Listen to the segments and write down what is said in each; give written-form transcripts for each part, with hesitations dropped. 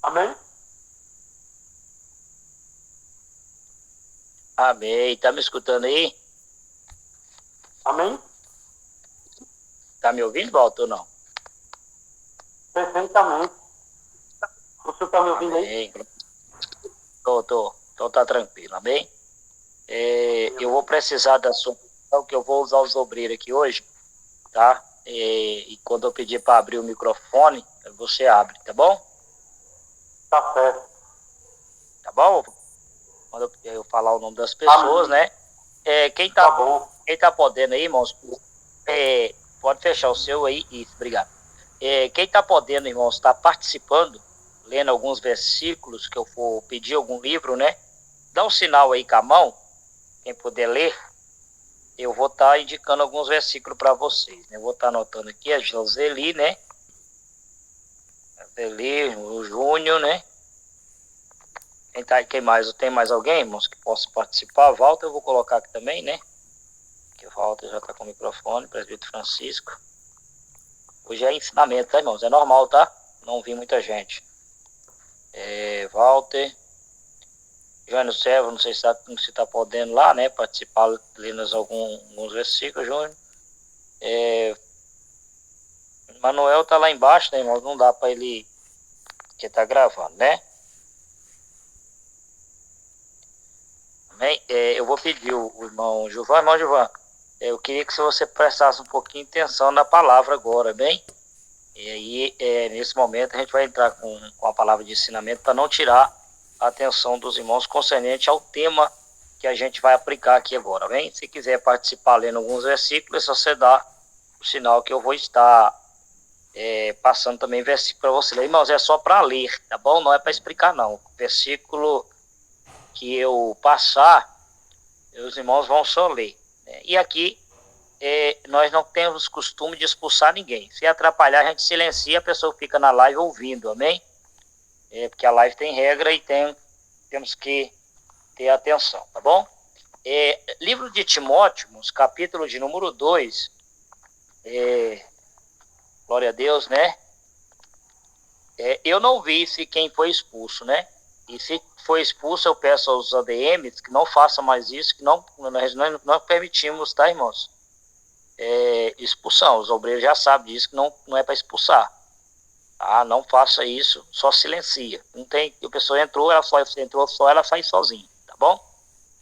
Amém? Amém. Tá me escutando aí? Amém? Tá me ouvindo, Walter, ou não? Perfeitamente. O senhor está me ouvindo aí? Amém. Tô. Então tá tranquilo, amém? Eu vou precisar da sua atenção, que eu vou usar os obreiros aqui hoje, tá? E quando eu pedir para abrir o microfone, você abre, tá bom? Tá certo. Tá bom? Quando eu falar o nome das pessoas, Amém. né? Quem Tá tá, bom. quem tá podendo aí, irmãos, pode fechar o seu aí. Isso, obrigado. Quem tá podendo, irmãos, está participando, lendo alguns versículos, que eu for pedir algum livro, né? Dá um sinal aí com a mão, quem puder ler, eu vou estar indicando alguns versículos para vocês, né? Eu vou estar anotando aqui a Joseli, né? Joseli, o Júnior, né? Quem mais? Tem mais alguém, irmãos, que possa participar? Walter, eu vou colocar aqui também, né? Que o Walter já está com o microfone, presbítero Francisco. Hoje é ensinamento, tá, irmãos? É normal, tá? Não vi muita gente. Walter, Júnior Servo, não sei se tá podendo lá, né? Participar, lendo alguns versículos, Júnior. Manuel tá lá embaixo, né, irmão? Não dá para ele, que tá gravando, né? Amém? Eu vou pedir o irmão Gilvan. Irmão Gilvan, eu queria que você prestasse um pouquinho de atenção na palavra agora, bem? E aí, nesse momento, a gente vai entrar com a palavra de ensinamento para não tirar a atenção dos irmãos concernente ao tema que a gente vai aplicar aqui agora, bem? Se quiser participar lendo alguns versículos, é só você dar o sinal que eu vou estar passando também versículo para você ler. Irmãos, é só para ler, tá bom? Não é para explicar, não. O versículo que eu passar, os irmãos vão só ler, né? E aqui, nós não temos costume de expulsar ninguém. Se atrapalhar, a gente silencia, a pessoa fica na live ouvindo, amém? Porque a live tem regra e temos que ter atenção, tá bom? Livro de Timóteo, capítulo de número 2, glória a Deus, né? Eu não vi se quem foi expulso, né? E se foi expulso, eu peço aos ADMs que não façam mais isso, que nós não permitimos, tá, irmãos? Expulsão. Os obreiros já sabem disso, que não é para expulsar. Tá? Não faça isso, só silencia. Não tem, a pessoa entrou, ela sai sozinha, tá bom?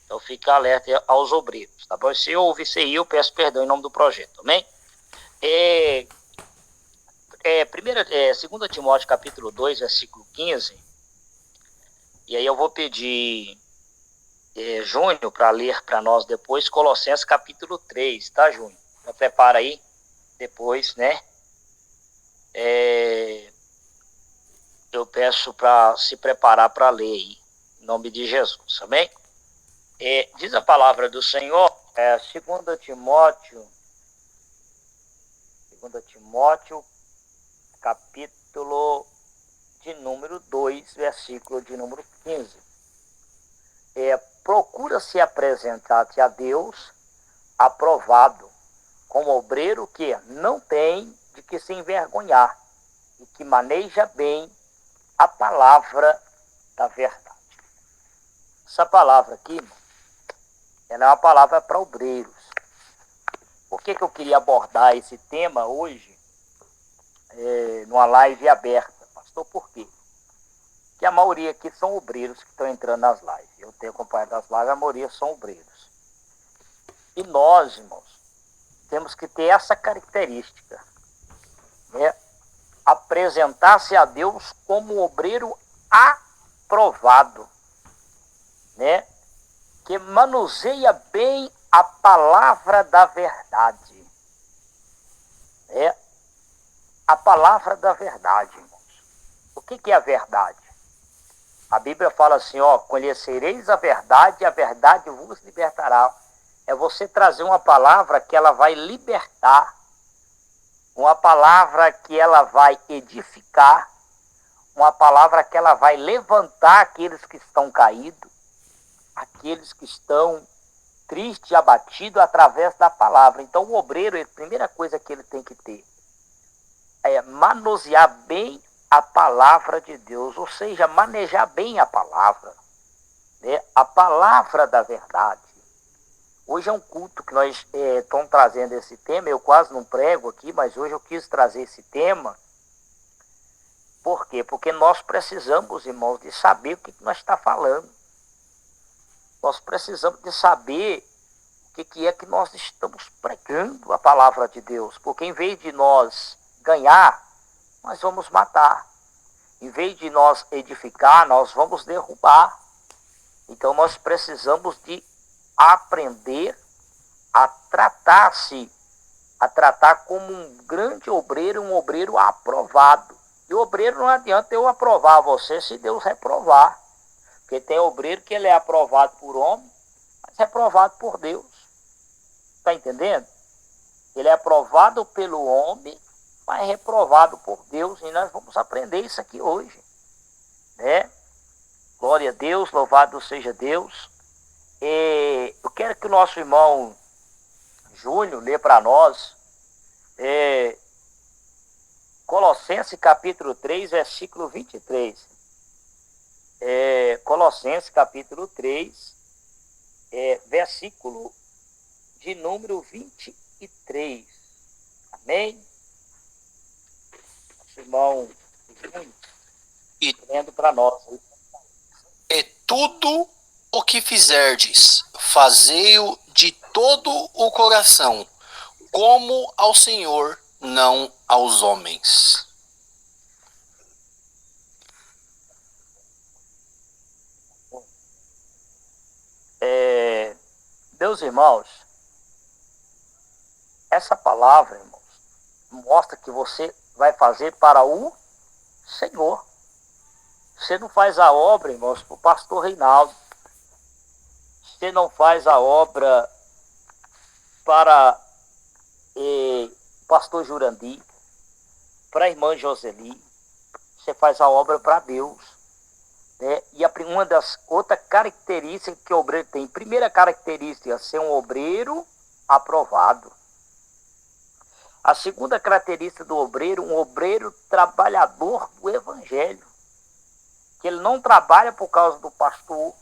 Então fica alerta aos obreiros, tá bom? Se eu ouvir isso aí, eu peço perdão em nome do projeto, amém? Primeira, 2 Timóteo capítulo 2, versículo 15, e aí eu vou pedir Júnior para ler para nós depois Colossenses capítulo 3, tá, Júnior? Já prepara aí, depois, né? Eu peço para se preparar para ler aí, em nome de Jesus, amém? Diz a palavra do Senhor, 2 Timóteo, capítulo de número 2, versículo de número 15. Procura se apresentar-te a Deus aprovado, como obreiro que não tem de que se envergonhar e que maneja bem a palavra da verdade. Essa palavra aqui, ela é uma palavra para obreiros. Por que eu queria abordar esse tema hoje, numa live aberta? Pastor, por quê? Porque a maioria aqui são obreiros que estão entrando nas lives. Eu tenho acompanhado as lives, a maioria são obreiros. E nós, irmãos, temos que ter essa característica, né? Apresentar-se a Deus como obreiro aprovado, né? Que manuseia bem a palavra da verdade, né? A palavra da verdade, irmãos. O que é a verdade? A Bíblia fala assim, conhecereis a verdade vos libertará. É você trazer uma palavra que ela vai libertar, uma palavra que ela vai edificar, uma palavra que ela vai levantar aqueles que estão caídos, aqueles que estão tristes e abatidos através da palavra. Então o obreiro, a primeira coisa que ele tem que ter é manusear bem a palavra de Deus, ou seja, manejar bem a palavra, né? A palavra da verdade. Hoje é um culto que nós estamos trazendo esse tema. Eu quase não prego aqui, mas hoje eu quis trazer esse tema. Por quê? Porque nós precisamos, irmãos, de saber o que nós estamos falando. Nós precisamos de saber o que é que nós estamos pregando a palavra de Deus. Porque em vez de nós ganhar, nós vamos matar. Em vez de nós edificar, nós vamos derrubar. Então nós precisamos de aprender a tratar como um grande obreiro, um obreiro aprovado. E o obreiro não adianta eu aprovar você se Deus reprovar. Porque tem obreiro que ele é aprovado por homem, mas reprovado por Deus. Está entendendo? Ele é aprovado pelo homem, mas reprovado por Deus. E nós vamos aprender isso aqui hoje, né? Glória a Deus, louvado seja Deus. E eu quero que o nosso irmão Júnior lê para nós Colossenses capítulo 3, versículo 23. Colossenses capítulo 3, versículo de número 23. Amém? Nosso irmão Júnior, lendo para nós. E tudo o que fizerdes, fazei-o de todo o coração, como ao Senhor, não aos homens. Meus irmãos, essa palavra, irmãos, mostra que você vai fazer para o Senhor. Você não faz a obra, irmãos, para o pastor Reinaldo. Você não faz a obra para o pastor Jurandir, para a irmã Joseli. Você faz a obra para Deus, né? E uma das outras características que o obreiro tem, primeira característica, ser um obreiro aprovado. A segunda característica do obreiro, um obreiro trabalhador do evangelho. Que ele não trabalha por causa do pastor,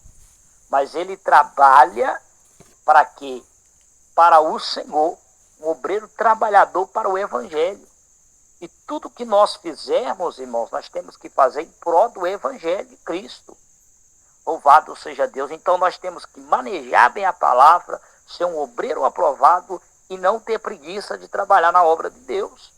mas ele trabalha para quê? Para o Senhor. Um obreiro trabalhador para o evangelho. E tudo que nós fizermos, irmãos, nós temos que fazer em prol do evangelho de Cristo. Louvado seja Deus. Então nós temos que manejar bem a palavra, ser um obreiro aprovado e não ter preguiça de trabalhar na obra de Deus.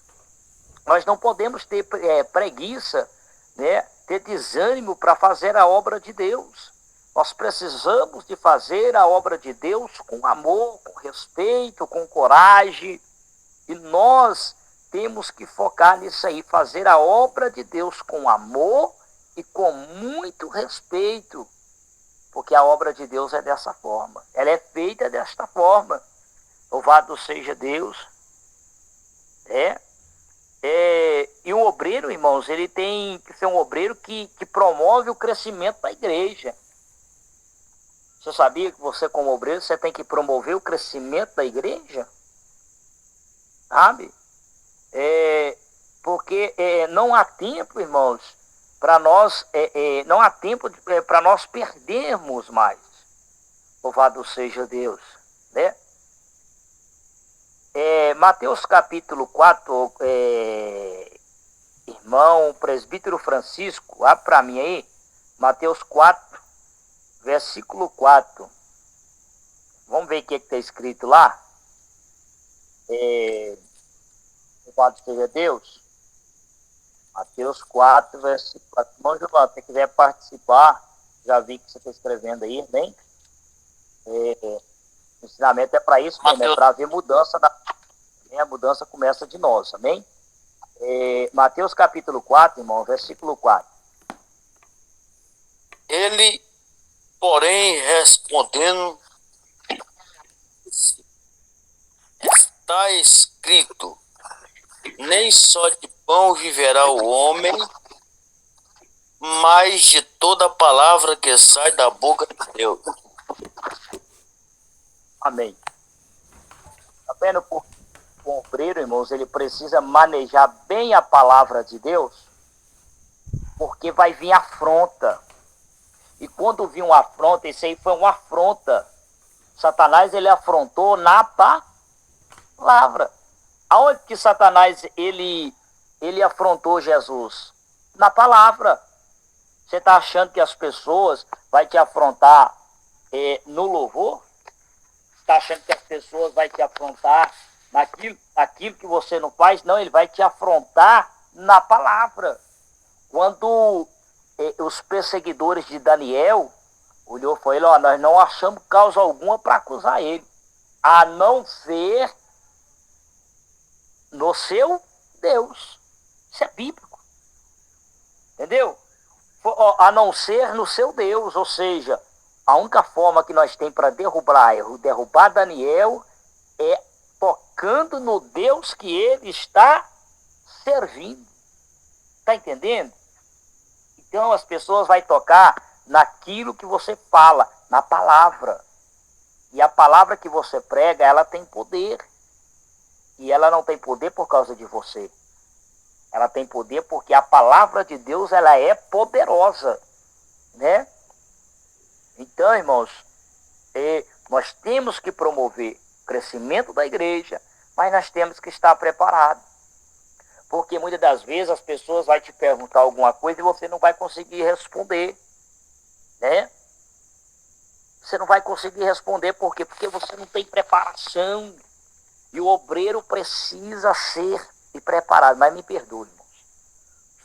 Nós não podemos ter preguiça, né, ter desânimo para fazer a obra de Deus. Nós precisamos de fazer a obra de Deus com amor, com respeito, com coragem. E nós temos que focar nisso aí, fazer a obra de Deus com amor e com muito respeito. Porque a obra de Deus é dessa forma. Ela é feita desta forma. Louvado seja Deus. E o obreiro, irmãos, ele tem que ser um obreiro que promove o crescimento da igreja. Você sabia que você, como obreiro, você tem que promover o crescimento da igreja? Sabe? Porque não há tempo, irmãos, para nós, não há tempo para nós perdermos mais. Louvado seja Deus, né? Mateus capítulo 4, irmão presbítero Francisco, abre para mim aí, Mateus 4, versículo 4. Vamos ver o que está escrito lá? Louvado seja Deus. Mateus 4, versículo 4. Irmão Giovanni, se quiser participar, já vi que você está escrevendo aí, bem? O ensinamento é para isso mesmo, é para haver mudança. A mudança começa de nós, amém? Mateus capítulo 4, irmão, versículo 4. Ele, porém, respondendo, está escrito: nem só de pão viverá o homem, mas de toda palavra que sai da boca de Deus. Amém. Tá vendo? O obreiro, irmãos, ele precisa manejar bem a palavra de Deus. porque vai vir afronta. E quando vir uma afronta, isso aí foi uma afronta. Satanás, ele afrontou na palavra. Aonde que Satanás, ele afrontou Jesus? Na palavra. Você está achando que as pessoas vão te afrontar no louvor? Está achando que as pessoas vão te afrontar naquilo que você não faz? Não, ele vai te afrontar na palavra. Quando os perseguidores de Daniel olhou e falou, ele, ó, nós não achamos causa alguma para acusar ele, a não ser no seu Deus. Isso é bíblico. Entendeu? A não ser no seu Deus. Ou seja, a única forma que nós temos para derrubar Daniel é tocando no Deus que ele está servindo. Está entendendo? Então as pessoas vão tocar naquilo que você fala, na palavra. E a palavra que você prega, ela tem poder. E ela não tem poder por causa de você. Ela tem poder porque a palavra de Deus, ela é poderosa, né? Então, irmãos, nós temos que promover o crescimento da igreja, mas nós temos que estar preparados. Porque muitas das vezes as pessoas vão te perguntar alguma coisa e você não vai conseguir responder, né? Você não vai conseguir responder por quê? Porque você não tem preparação. E o obreiro precisa ser preparado. Mas me perdoe, irmãos.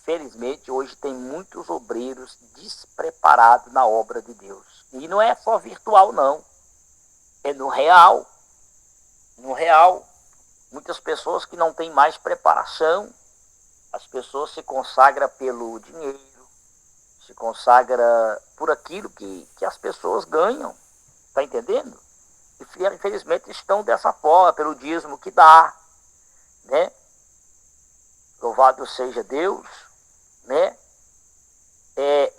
Felizmente, hoje tem muitos obreiros despreparados na obra de Deus. E não é só virtual, não. É no real. No real. Muitas pessoas que não têm mais preparação. As pessoas se consagram pelo dinheiro, se consagram por aquilo que as pessoas ganham. Está entendendo? E infelizmente estão dessa forma, pelo dízimo que dá. Né? Louvado seja Deus. Né?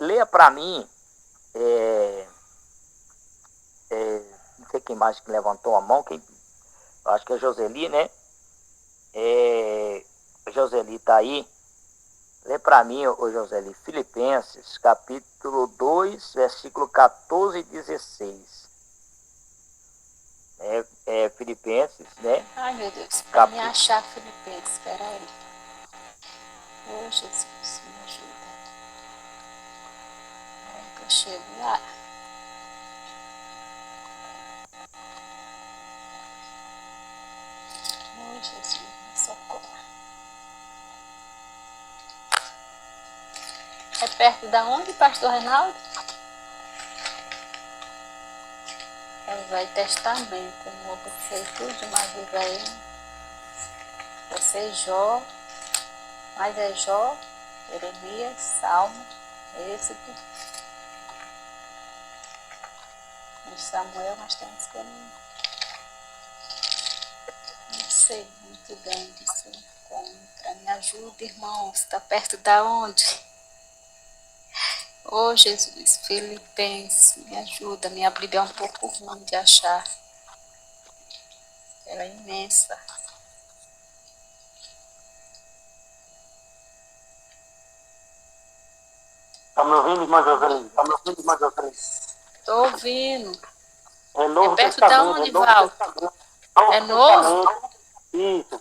Leia para mim. Não sei quem mais que levantou a mão. Acho que é Joseli, né? Joseli está aí. Lê para mim, ô Joseli, Filipenses, capítulo 2, versículo 14 e 16. Filipenses, né? Ai, meu Deus, para me achar Filipenses, espera aí. Ô, Jesus, me ajuda. É que eu chego lá. Ô, Jesus, me socorra. É perto da onde, pastor Reinaldo? É o Velho Testamento. Eu vou ser tudo de mais do velho. Vai ser Jó. Mas é Jó, Jeremias, Salmo, Êxodo. Em Samuel nós temos que não sei muito bem disso. Contra. Me ajuda, irmão. Você está perto da onde? Oh, Jesus, Filipenses, me ajuda. Minha Bíblia é um pouco ruim de achar. Ela é imensa. Está me ouvindo, irmã Joseli? Está me ouvindo, irmã Joseli? Estou ouvindo. É Novo perto Testamento. da onde, Novo Val? Testamento. É novo? Testamento. Isso.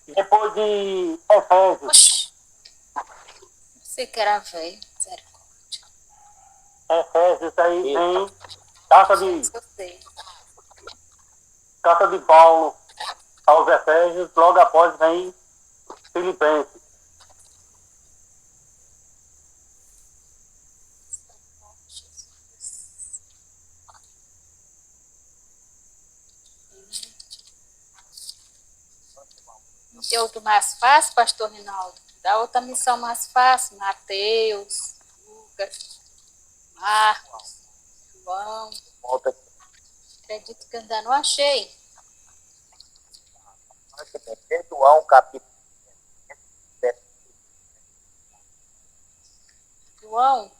Depois de Efésios. Oxi. Você que era velho. Misericórdia. Efésios aí tem carta Eu sei. de Paulo aos Efésios, logo após vem Filipenses. Não tem outro mais fácil, pastor Rinaldo? Dá outra missão mais fácil. Mateus, Lucas, Marcos, João. Acredito que ainda não achei. João, capítulo. João?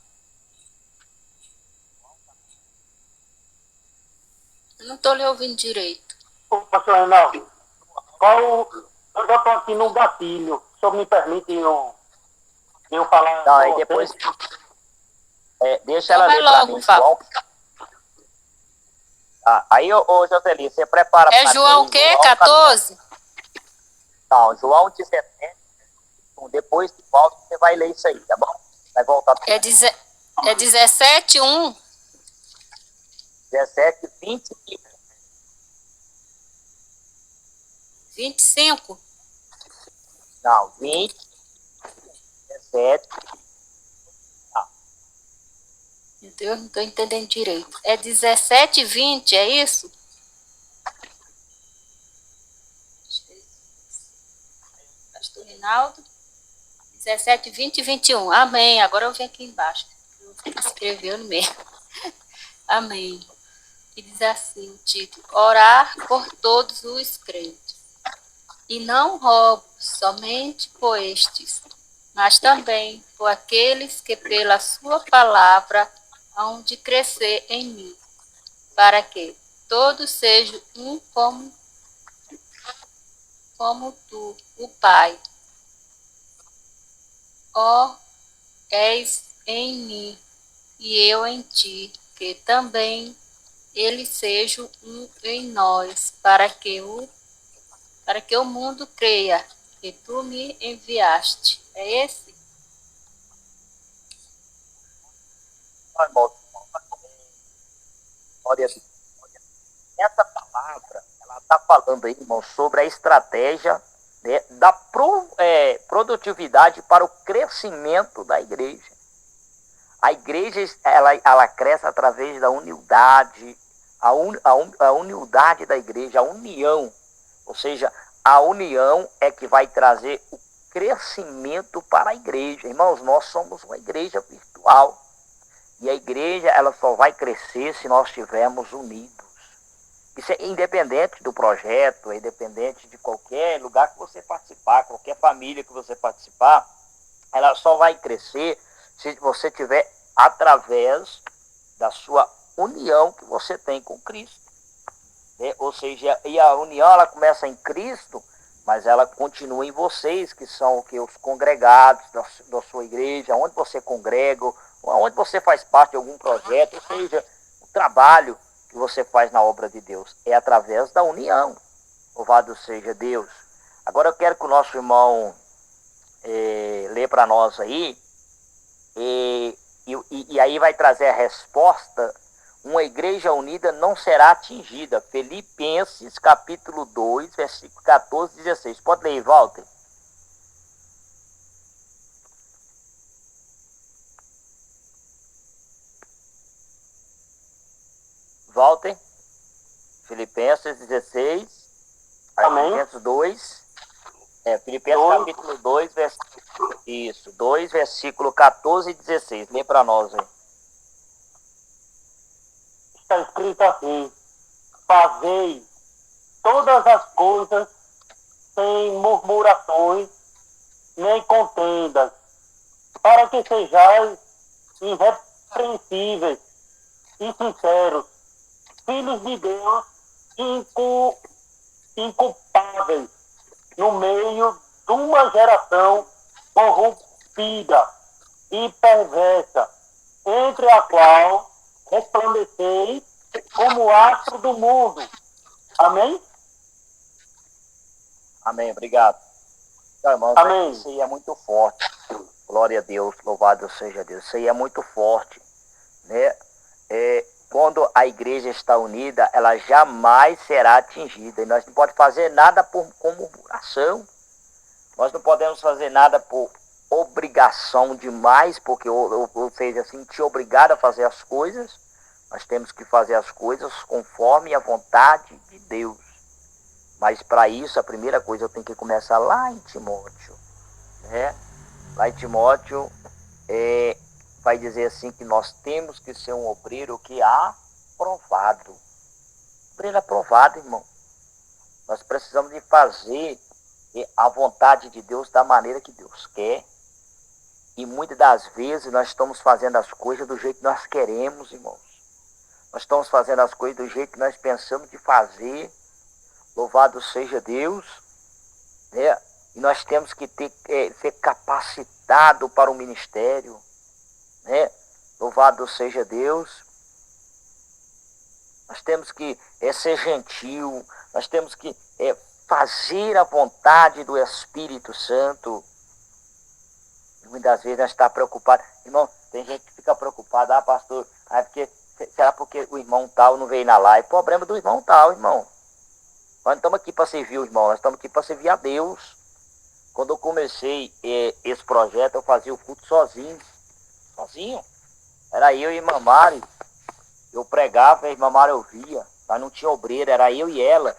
Eu não estou lhe ouvindo direito. Ô, pastor Reinaldo, eu estou aqui no gatilho. O senhor me permite Eu falar. Não, aí depois. Deixa Então ela vai ler para logo, mim, Fábio. João. Aí, ô Joseli, você prepara É para João o quê? 14? Não, João 17. Depois que volta, você vai ler isso aí, tá bom? Vai voltar para É 17, 1, 17, 20 e 25. não, 20, 17. Meu Deus, não estou entendendo direito. É 17 e 20, é isso? Pastor Rinaldo. 17, 20 e 21. Amém. Agora eu venho aqui embaixo. Eu escrevi no meio. Amém. E diz assim o título: Orar por todos os crentes. E não roubo somente por estes, mas também por aqueles que pela sua palavra hão de crescer em mim, para que todos sejam um como tu, o Pai. Ó, és em mim e eu em ti, que também eles sejam um em nós, para que o mundo creia que tu me enviaste. É esse? Glória a Deus. Essa palavra, ela está falando aí, irmão, sobre a estratégia, né, da produtividade para o crescimento da igreja. A igreja, ela cresce através da humildade, a humildade da igreja, a união. Ou seja, a união é que vai trazer o crescimento para a igreja. Irmãos, nós somos uma igreja virtual. E a igreja, ela só vai crescer se nós estivermos unidos. Isso é independente do projeto, é independente de qualquer lugar que você participar, qualquer família que você participar, ela só vai crescer se você tiver através da sua união que você tem com Cristo. Ou seja, e a união ela começa em Cristo, mas ela continua em vocês, que são os congregados da sua igreja, onde você congrega, onde você faz parte de algum projeto, ou seja, o trabalho que você faz na obra de Deus é através da união. Louvado seja Deus. Agora eu quero que o nosso irmão lê para nós aí, e aí vai trazer a resposta. Uma igreja unida não será atingida. Filipenses capítulo 2, versículo 14 e 16. Pode ler, Walter. Walter. Filipenses 16. Amém. Filipenses 2. Filipenses 2. capítulo 2, versículo. Isso, 2, versículo 14 e 16. Lê para nós aí. Está escrito assim: fazei todas as coisas sem murmurações nem contendas, para que sejais irrepreensíveis e sinceros, filhos de Deus inculpáveis no meio de uma geração corrompida e perversa, entre a qual resplandeceis como astro do mundo. Amém? Amém, obrigado. Então, irmãos, Amém. isso aí é muito forte. Glória a Deus, louvado seja Deus. Isso aí é muito forte, né? Quando a igreja está unida, ela jamais será atingida. E nós não podemos fazer nada com murmuração. Nós não podemos fazer nada por obrigação demais, porque, ou seja, assim, te obrigar a fazer as coisas. Nós temos que fazer as coisas conforme a vontade de Deus. Mas para isso, a primeira coisa eu tenho que começar lá em Timóteo, né? Lá em Timóteo vai dizer assim que nós temos que ser um obreiro que é aprovado. Obreiro aprovado, irmão. Nós precisamos de fazer a vontade de Deus da maneira que Deus quer. E muitas das vezes nós estamos fazendo as coisas do jeito que nós queremos, irmãos. Nós estamos fazendo as coisas do jeito que nós pensamos de fazer. Louvado seja Deus, né? E nós temos que ser capacitado para o ministério, né? Louvado seja Deus. Nós temos que ser gentil, nós temos que fazer a vontade do Espírito Santo. E muitas vezes nós estamos preocupados. Irmão, tem gente que fica preocupada, pastor, será porque o irmão tal não veio na live? Problema do irmão tal, irmão. Nós não estamos aqui para servir o irmão, nós estamos aqui para servir a Deus. Quando eu comecei esse projeto, eu fazia o culto sozinho. Era eu e irmã Mari. Eu pregava, a irmã Mari ouvia. Mas não tinha obreiro, era eu e ela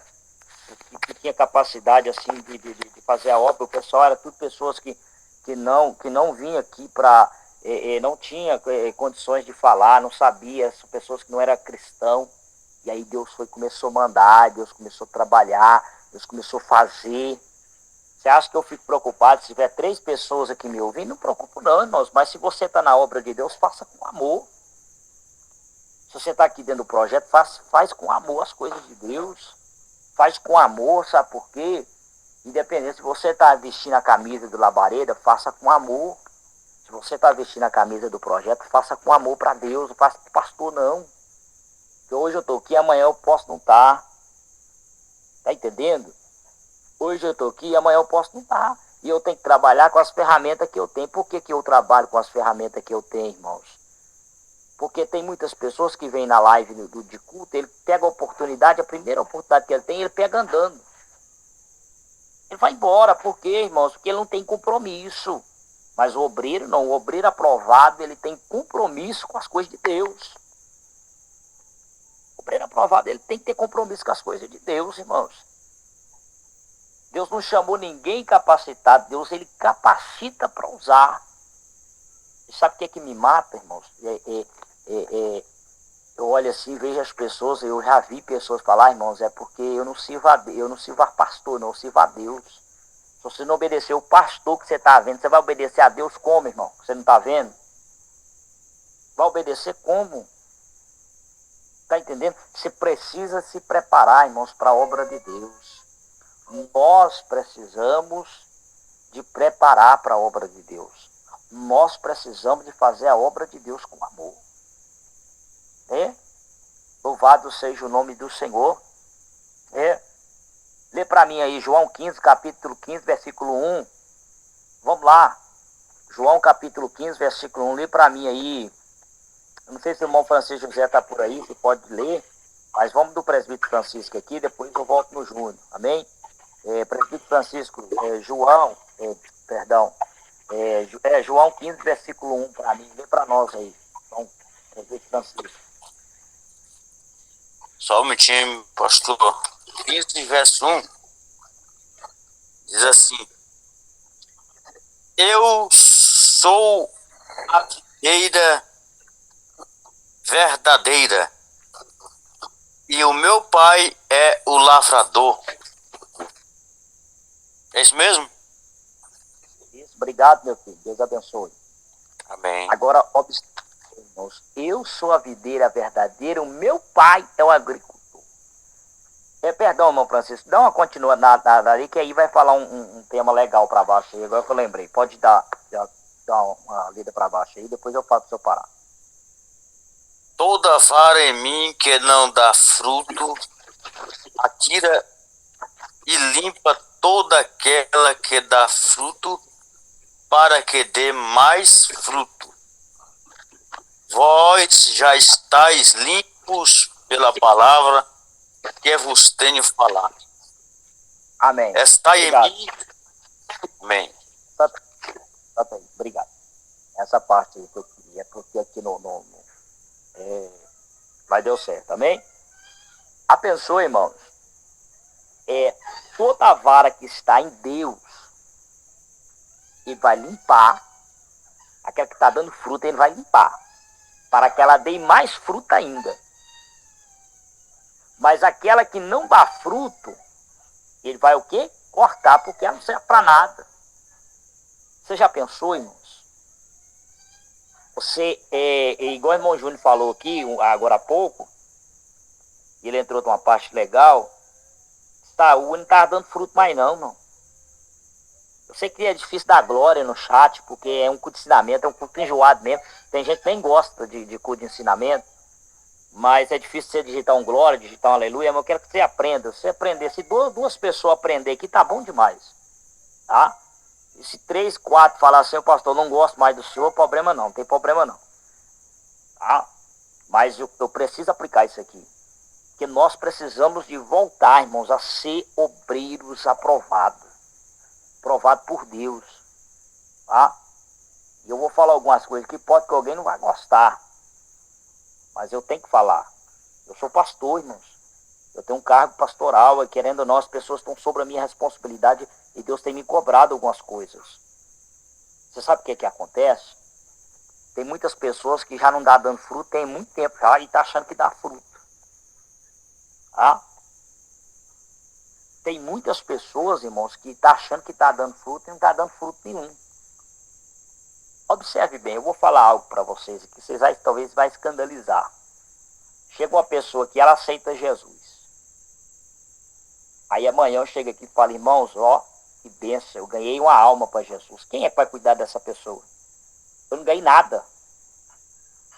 que tinha capacidade assim de fazer a obra. O pessoal era tudo pessoas que não vinham aqui para... não tinha condições de falar, não sabia. São pessoas que não eram cristãos. E aí Deus começou a mandar, Deus começou a trabalhar, Deus começou a fazer. Você acha que eu fico preocupado se tiver 3 pessoas aqui me ouvindo? Não preocupo não, irmãos. Mas se você está na obra de Deus, faça com amor. Se você está aqui dentro do projeto, faz com amor as coisas de Deus. Faz com amor, sabe por quê? Independente se você está vestindo a camisa do Labareda, faça com amor. Se você está vestindo a camisa do projeto, faça com amor para Deus. Não faça para o pastor, não. Porque hoje eu estou aqui, amanhã eu posso não estar. Está entendendo? Hoje eu estou aqui e amanhã eu posso não estar. E eu tenho que trabalhar com as ferramentas que eu tenho. Por que eu trabalho com as ferramentas que eu tenho, irmãos? Porque tem muitas pessoas que vêm na live de culto, ele pega a oportunidade, a primeira oportunidade que ele tem, ele pega andando. Ele vai embora. Por quê, irmãos? Porque ele não tem compromisso. Mas o obreiro não. O obreiro aprovado, ele tem compromisso com as coisas de Deus. O obreiro aprovado, ele tem que ter compromisso com as coisas de Deus, irmãos. Deus não chamou ninguém capacitado. Deus, ele capacita para usar. E sabe o que me mata, irmãos? Eu olho assim, vejo as pessoas, eu já vi pessoas falar, irmãos, é porque eu não sirvo a pastor, não, eu sirvo a Deus. Se você não obedecer o pastor que você está vendo, você vai obedecer a Deus como, irmão? Você não está vendo? Vai obedecer como? Está entendendo? Você precisa se preparar, irmãos, para a obra de Deus. Nós precisamos de preparar para a obra de Deus. Nós precisamos de fazer a obra de Deus com amor. Louvado seja o nome do Senhor. Lê para mim aí, João 15, capítulo 15, versículo 1. Vamos lá. João capítulo 15, versículo 1. Lê para mim aí. Eu não sei se o irmão Francisco José está por aí, se pode ler. Mas vamos do presbítero Francisco aqui, depois eu volto no Júnior. Amém? Presbítero Francisco, João 15, versículo 1 para mim. Lê para nós aí. Então, presbítero Francisco. Só um minutinho, pastor. 15, verso 1. Diz assim: Eu sou a videira verdadeira, e o meu pai é o lavrador. É isso mesmo? Isso, obrigado, meu filho. Deus abençoe. Amém. Agora, irmãos, eu sou a videira verdadeira, o meu pai é o agricultor. Perdão, irmão Francisco, dá uma continuada ali, que aí vai falar um tema legal para baixo aí, agora que eu lembrei. Pode dar uma lida para baixo aí, depois eu falo para o senhor parar. Toda vara em mim que não dá fruto, atira e limpa toda aquela que dá fruto, para que dê mais fruto. Vós já estáis limpos pela palavra que vos tenho falado. Amém. Estai Obrigado. em mim. Amém. Tá bem, obrigado. Essa parte aí que eu queria, porque aqui mas deu certo, amém? A pessoa, irmãos, toda vara que está em Deus, ele vai limpar. Aquela que está dando fruta, ele vai limpar, para que ela dê mais fruta ainda. Mas aquela que não dá fruto, ele vai o quê? Cortar, porque ela não serve para nada. Você já pensou, irmãos? Você, igual o irmão Júnior falou aqui, agora há pouco, ele entrou numa parte legal, saúde não está dando fruto mais não, irmão. Eu sei que é difícil dar glória no chat, porque é um culto de ensinamento, é um culto enjoado mesmo. Tem gente que nem gosta de culto de ensinamento, mas é difícil você digitar um glória, digitar um aleluia, mas eu quero que você aprenda. Se aprender, se duas pessoas aprender aqui, tá bom demais, tá? E se 3, 4 falar assim, pastor, não gosto mais do senhor, problema não tem problema não, tá? Mas eu preciso aplicar isso aqui. Porque nós precisamos de voltar, irmãos, a ser obreiros aprovados. Aprovado por Deus. Tá? E eu vou falar algumas coisas que pode que alguém não vai gostar. Mas eu tenho que falar. Eu sou pastor, irmãos. Eu tenho um cargo pastoral e querendo ou não, as pessoas estão sobre a minha responsabilidade e Deus tem me cobrado algumas coisas. Você sabe o que acontece? Tem muitas pessoas que já não dá dando fruto, tem muito tempo já e tá achando que dá fruto. Tá? Tem muitas pessoas, irmãos, que tá achando que tá dando fruto e não tá dando fruto nenhum. Observe bem, eu vou falar algo para vocês aqui, vocês talvez vai escandalizar. Chega uma pessoa que ela aceita Jesus. Aí amanhã eu chego aqui e falo, irmãos, ó, que bênção, eu ganhei uma alma para Jesus. Quem é que vai cuidar dessa pessoa? Eu não ganhei nada.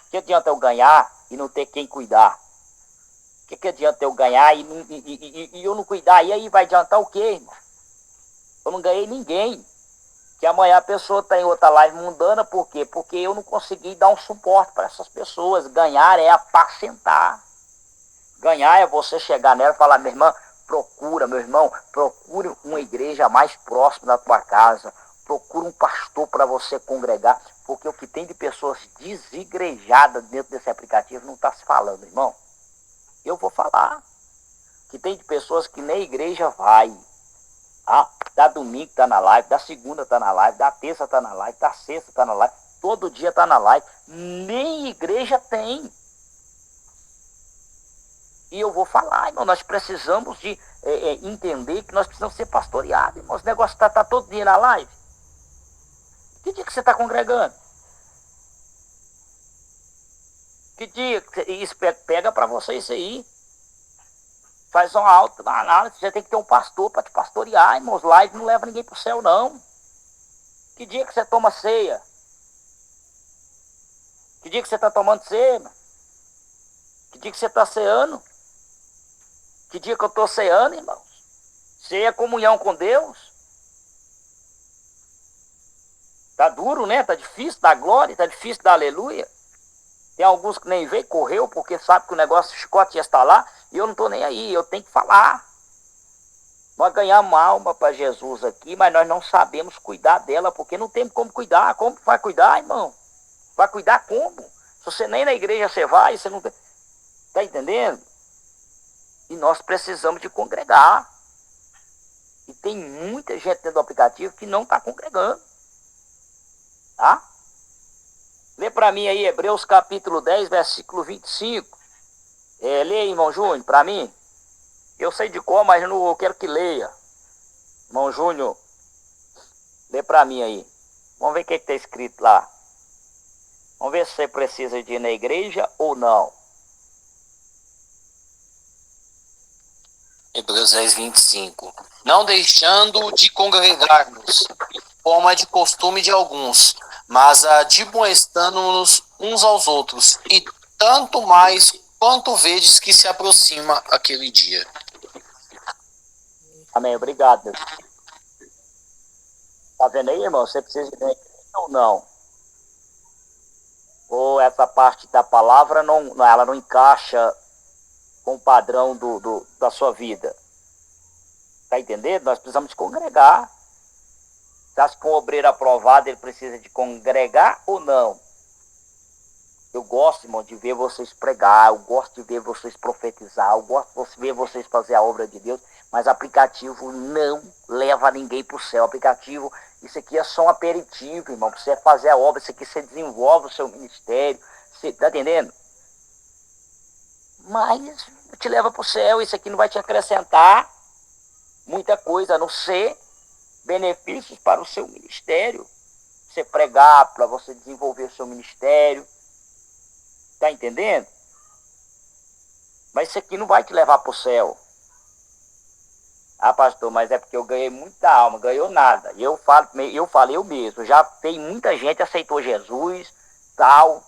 Que adianta eu ganhar e não ter quem cuidar? Que adianta eu ganhar e eu não cuidar? E aí vai adiantar o quê, irmão? Eu não ganhei ninguém. Que amanhã a pessoa está em outra live mundana, por quê? Porque eu não consegui dar um suporte para essas pessoas. Ganhar é apacentar. Ganhar é você chegar nela e falar, minha irmã, meu irmão, procure uma igreja mais próxima da tua casa. Procure um pastor para você congregar. Porque o que tem de pessoas desigrejadas dentro desse aplicativo não está se falando, irmão. Eu vou falar. Que tem de pessoas que nem igreja vai. Ah, da domingo tá na live, da segunda tá na live, da terça tá na live, da sexta tá na live, todo dia tá na live, nem igreja tem. E eu vou falar, irmão, nós precisamos de entender que nós precisamos ser pastoreados, irmão. Esse negócio tá todo dia na live. Que dia que você tá congregando? Que dia que isso pega para você isso aí? Faz uma autoanálise, você tem que ter um pastor para te pastorear, irmãos. Live não leva ninguém pro céu, não. Que dia que você toma ceia? Que dia que você está tomando ceia? Que dia que você está ceando? Que dia que eu estou ceando, irmãos? Ceia é comunhão com Deus. Tá duro, né? Tá difícil dar glória, tá difícil dar aleluia. Tem alguns que nem veio, correu, porque sabe que o negócio, o chicote já está lá, e eu não estou nem aí, eu tenho que falar. Nós ganhamos alma para Jesus aqui, mas nós não sabemos cuidar dela, porque não temos como cuidar. Como vai cuidar, irmão? Vai cuidar como? Se você nem na igreja você vai, você não... Está entendendo? E nós precisamos de congregar. E tem muita gente dentro do aplicativo que não está congregando. Tá? Lê para mim aí, Hebreus capítulo 10, versículo 25. Lê aí, irmão Júnior, para mim. Eu sei de cor, mas eu quero que leia. Irmão Júnior, lê para mim aí. Vamos ver o que está escrito lá. Vamos ver se você precisa de ir na igreja ou não. Hebreus 10, 25. Não deixando de congregar-nos, como é de costume de alguns, mas admoestando-nos uns aos outros, e tanto mais quanto vedes que se aproxima aquele dia. Amém, obrigado. Tá vendo aí, irmão? Você precisa ir na igreja ou não? Ou essa parte da palavra ela não encaixa com o padrão da sua vida? Tá entendendo? Nós precisamos de congregar. Você acha que um obreiro aprovado ele precisa de congregar ou não? Eu gosto, irmão, de ver vocês pregar, eu gosto de ver vocês profetizar, eu gosto de ver vocês fazer a obra de Deus, mas aplicativo não leva ninguém para o céu. Aplicativo, isso aqui é só um aperitivo, irmão, para você fazer a obra, isso aqui você desenvolve o seu ministério, você tá entendendo? Mas te leva para o céu, isso aqui não vai te acrescentar muita coisa, a não ser benefícios para o seu ministério. Você pregar, para você desenvolver o seu ministério. Tá entendendo? Mas isso aqui não vai te levar para o céu. Ah, pastor, mas é porque eu ganhei muita alma, ganhou nada. Eu falei eu mesmo, já tem muita gente aceitou Jesus, tal.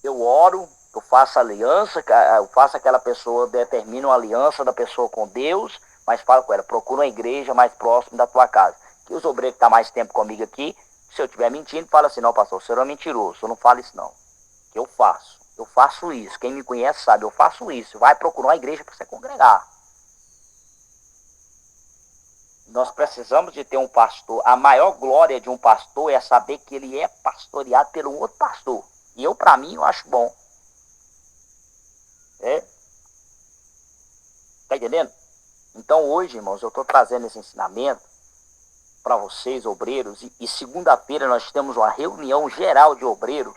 Eu oro, eu faço aliança, eu faço aquela pessoa, determino uma aliança da pessoa com Deus, mas falo com ela, procura uma igreja mais próxima da tua casa. Que os obreiros que estão mais tempo comigo aqui, se eu estiver mentindo, fala assim, não, pastor, o senhor é mentiroso, o senhor não fala isso não. Que eu faço isso, quem me conhece sabe, eu faço isso. Vai procurar uma igreja para você congregar. Nós precisamos de ter um pastor. A maior glória de um pastor é saber que ele é pastoreado pelo outro pastor. E eu, para mim, eu acho bom. Tá entendendo? Então hoje, irmãos, eu estou trazendo esse ensinamento para vocês, obreiros, e segunda-feira nós temos uma reunião geral de obreiros,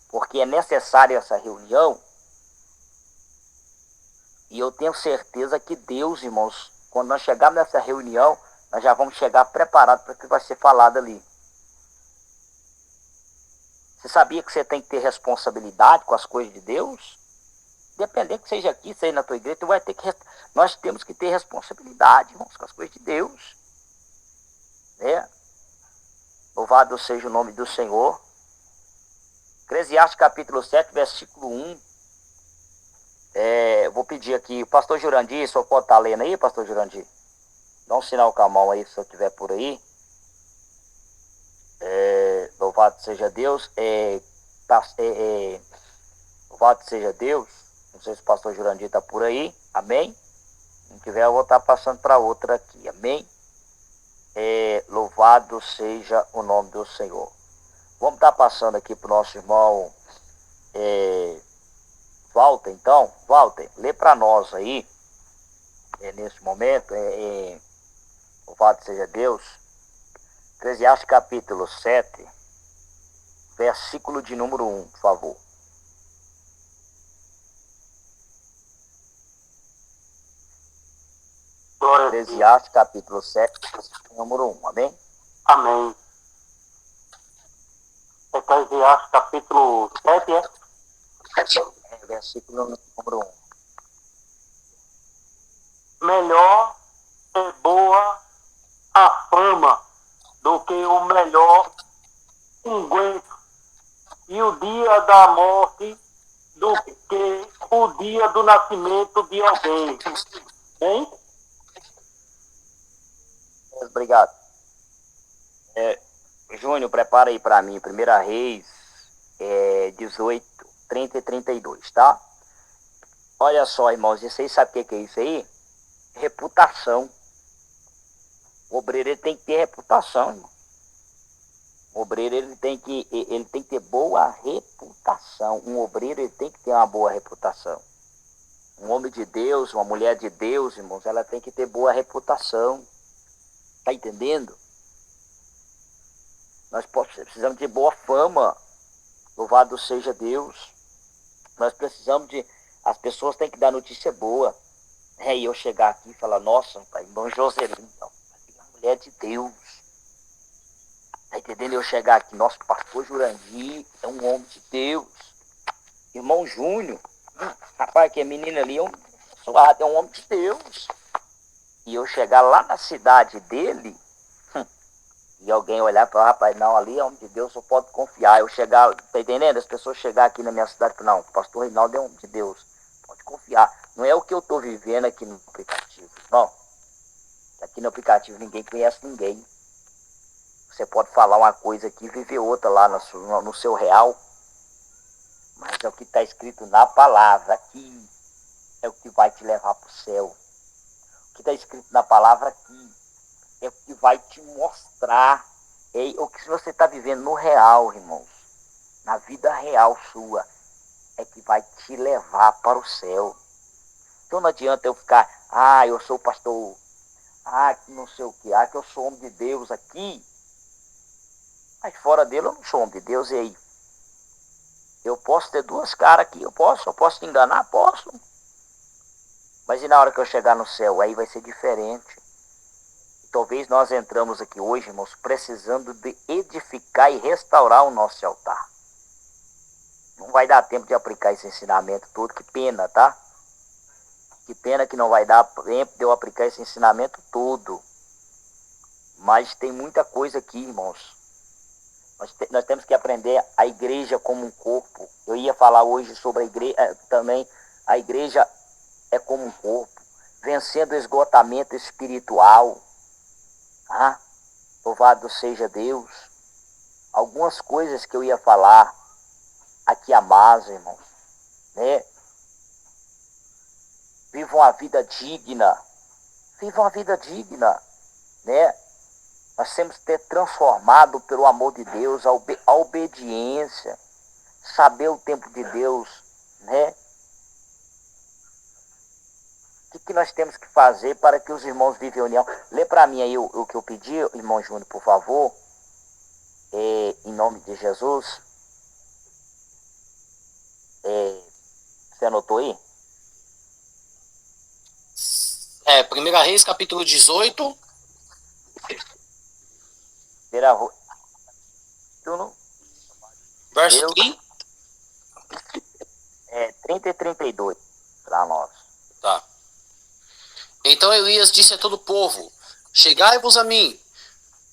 porque é necessária essa reunião, e eu tenho certeza que Deus, irmãos, quando nós chegarmos nessa reunião, nós já vamos chegar preparados para o que vai ser falado ali. Você sabia que você tem que ter responsabilidade com as coisas de Deus? Independente que seja aqui, seja na tua igreja, tu vai ter que, nós temos que ter responsabilidade, irmãos, com as coisas de Deus. Louvado seja o nome do Senhor. Eclesiastes capítulo 7, versículo 1. Vou pedir aqui, o pastor Jurandir, o senhor pode estar lendo aí, pastor Jurandir? Dá um sinal com a mão aí, se o senhor estiver por aí. Louvado seja Deus. Louvado seja Deus. Não sei se o pastor Jurandir está por aí. Amém? Se não tiver, eu vou estar passando para outra aqui. Amém? Louvado seja o nome do Senhor. Vamos estar passando aqui para o nosso irmão Walter, então. Walter, lê para nós aí, nesse momento, louvado seja Deus, Eclesiastes capítulo 7, versículo de número 1, por favor. Eclesiastes capítulo 7, versículo número 1, amém? Amém. Eclesiastes capítulo 7, versículo número 1. Melhor é boa a fama do que o melhor unguento, e o dia da morte do que o dia do nascimento de alguém. Hein? Obrigado. Júnior, prepara aí para mim, 1 Reis 18, 30 e 32, tá? Olha só, irmãos, vocês sabem o que é isso aí? Reputação. O obreiro ele tem que ter reputação, irmão. O obreiro ele tem que ter boa reputação. Um obreiro ele tem que ter uma boa reputação. Um homem de Deus, uma mulher de Deus, irmãos, ela tem que ter boa reputação. Tá entendendo? Nós precisamos de boa fama. Louvado seja Deus. Nós precisamos de... As pessoas têm que dar notícia boa. E eu chegar aqui e falar, nossa, pai, irmão Joselino, mulher de Deus. Tá entendendo? Eu chegar aqui, nosso pastor Jurandir é um homem de Deus. Irmão Júnior, rapaz, que a menina ali é um homem de Deus. E eu chegar lá na cidade dele, e alguém olhar e falar, rapaz, não, ali é homem de Deus, eu posso confiar. Eu chegar, tá entendendo? As pessoas chegar aqui na minha cidade e falar, não, o pastor Reinaldo é homem de Deus, pode confiar. Não é o que eu tô vivendo aqui no aplicativo, não. Aqui no aplicativo ninguém conhece ninguém. Você pode falar uma coisa aqui e viver outra lá no seu real. Mas é o que está escrito na palavra aqui. É o que vai te levar para o céu. O que está escrito na palavra aqui é o que vai te mostrar o que você está vivendo no real, irmãos. Na vida real sua. É que vai te levar para o céu. Então não adianta eu ficar, eu sou pastor, que não sei o que, que eu sou homem de Deus aqui. Mas fora dele eu não sou homem de Deus, e aí? Eu posso ter duas caras aqui, eu posso te enganar? Posso. Mas e na hora que eu chegar no céu, aí vai ser diferente. Talvez nós entramos aqui hoje, irmãos, precisando de edificar e restaurar o nosso altar. Não vai dar tempo de aplicar esse ensinamento todo, que pena, tá? Que pena que não vai dar tempo de eu aplicar esse ensinamento todo. Mas tem muita coisa aqui, irmãos. Nós temos que aprender a igreja como um corpo. Eu ia falar hoje sobre a igreja também. A igreja é como um corpo, vencendo o esgotamento espiritual. Ah, louvado seja Deus. Algumas coisas que eu ia falar aqui a mais, irmãos, né? Vivam a vida digna. Vivam a vida digna, né? Nós temos que ter transformado pelo amor de Deus a obediência, saber o tempo de Deus, né? O que nós temos que fazer para que os irmãos vivem em união? Lê para mim aí o que eu pedi, irmão Júnior, por favor, em nome de Jesus. Você anotou aí? 1 Reis, capítulo 18. Verso Deus, 30. 30 e 32 para nós. Tá. Então Elias disse a todo o povo: chegai-vos a mim.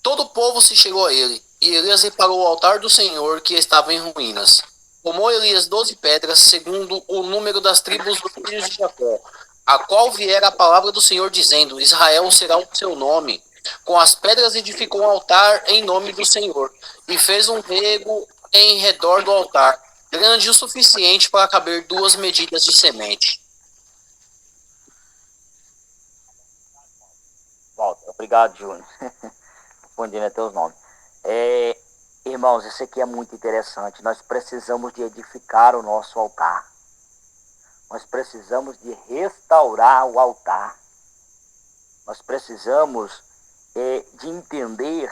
Todo o povo se chegou a ele, e Elias reparou o altar do Senhor que estava em ruínas. Tomou Elias 12 pedras, segundo o número das tribos dos filhos de Jacó, a qual viera a palavra do Senhor, dizendo: Israel será o seu nome. Com as pedras edificou um altar em nome do Senhor, e fez um rego em redor do altar, grande o suficiente para caber 2 medidas de semente. Volta. Obrigado, Júnior. Respondendo até os nomes. Irmãos, isso aqui é muito interessante. Nós precisamos de edificar o nosso altar. Nós precisamos de restaurar o altar. Nós precisamos de entender,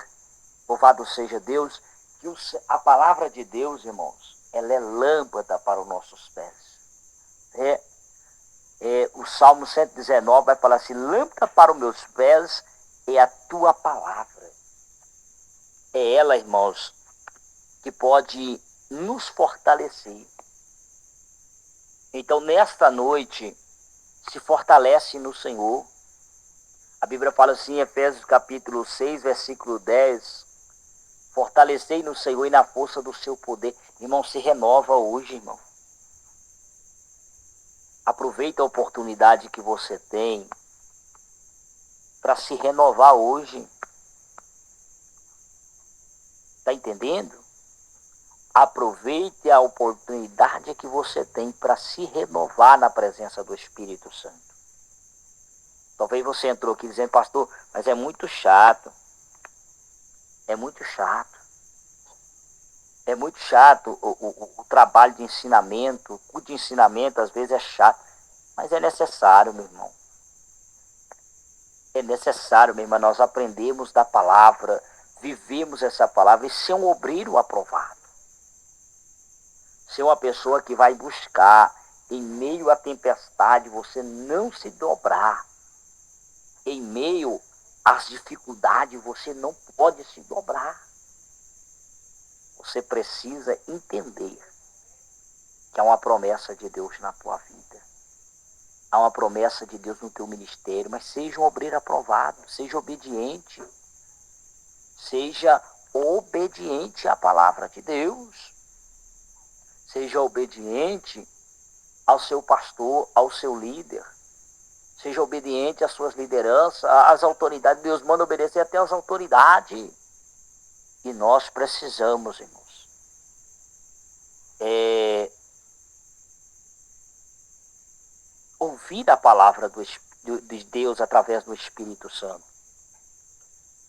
louvado seja Deus, que a palavra de Deus, irmãos, ela é lâmpada para os nossos pés. O Salmo 119 vai falar assim: lâmpada para os meus pés é a tua palavra. É ela, irmãos, que pode nos fortalecer. Então, nesta noite, se fortalece no Senhor. A Bíblia fala assim, em Efésios capítulo 6, versículo 10, fortalecei no Senhor e na força do seu poder. Irmão, se renova hoje, irmão. Aproveita a oportunidade que você tem para se renovar hoje. Está entendendo? Aproveite a oportunidade que você tem para se renovar na presença do Espírito Santo. Talvez você entrou aqui dizendo: pastor, mas é muito chato. É muito chato. É muito chato o trabalho de ensinamento. O curso de ensinamento às vezes é chato. Mas é necessário, meu irmão. É necessário, meu irmão. Nós aprendemos da palavra, vivemos essa palavra e ser um obreiro aprovado. Ser uma pessoa que vai buscar, em meio à tempestade, você não se dobrar. Em meio às dificuldades, você não pode se dobrar. Você precisa entender que há uma promessa de Deus na tua vida. Há uma promessa de Deus no teu ministério, mas seja um obreiro aprovado, seja obediente. Seja obediente à palavra de Deus. Seja obediente ao seu pastor, ao seu líder. Seja obediente às suas lideranças, às autoridades. Deus manda obedecer até às autoridades. E nós precisamos, irmãos, ouvir a palavra de Deus através do Espírito Santo.